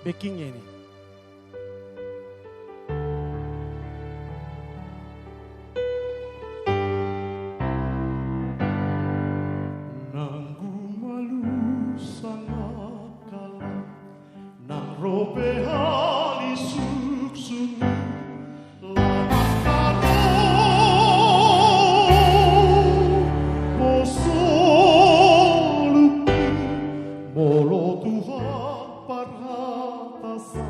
backingnya ini. Nanggu malu sangat kalah, nang robe hali suksungi, lanang karo posoluki, molo Tuhan parhatasa,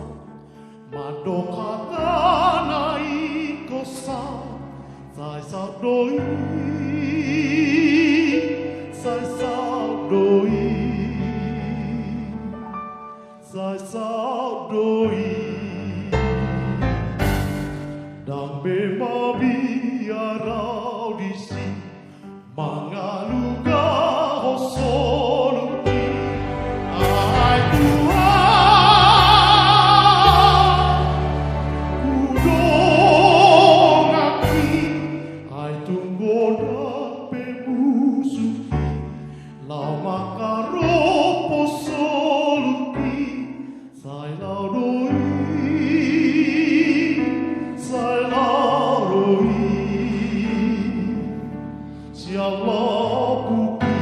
madokata naikosa, sai sadoi. Sai saudoi dan biarau di sini mengaluga hosoluki ai Tuhan udong aki ai tunggu dan pemusuki lama karo posoluki sai laudoi siapa buki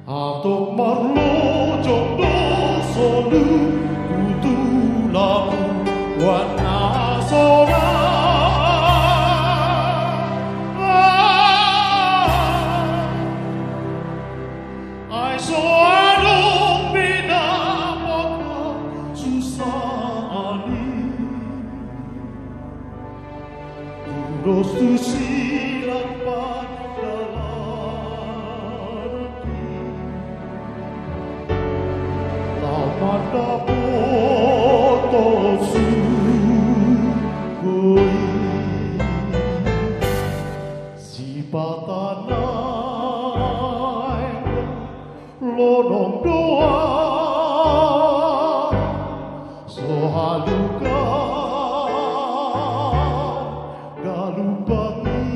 atok marlo jondo solu kutu lamu wana sora ai soano bina maka susani terus tu silang padalarti lama dapoto sugoi si patanai lorong doa sohaluka galubangi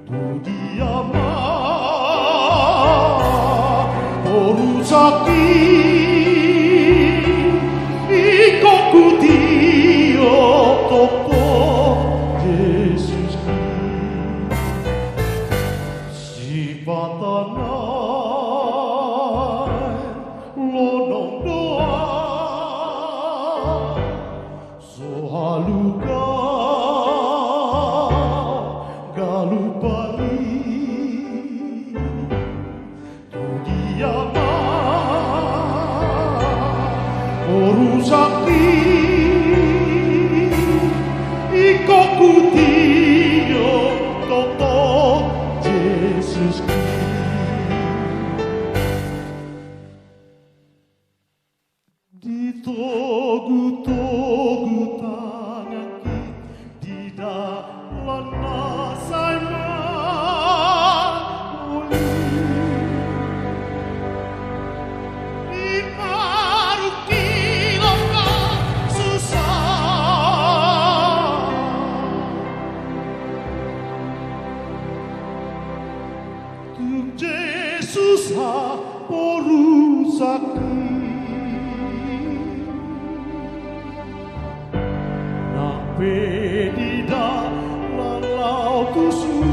tu diama orusaki ikoku dio toko Yesus si patanai lonong doa sohaluka galupani tu diama orusaki ikoku dio toto Yesus ditogu-togu tangaki di dalam nasai mauli di paruki loka susah tu Yesus ha porusaki pedida lalau kusuko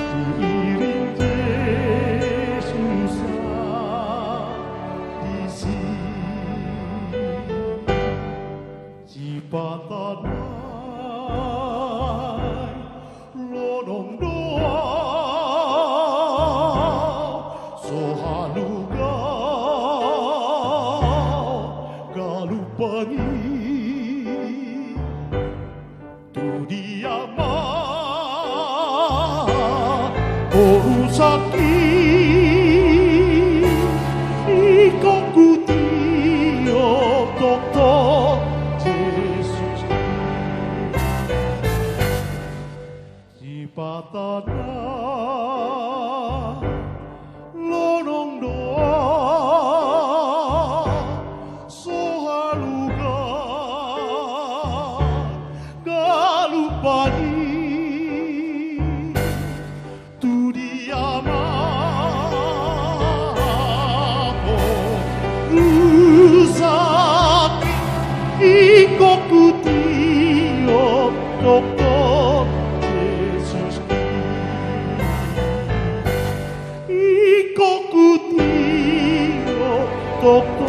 diiring Yesus di sini cipatanai lorong doa sohaluga galupani tu diama orusaki ikoku dio toto Yesus si patanai lorong doa sohaluga galupani Ikutku tiup dokter Yesus Ikutku tiup dokter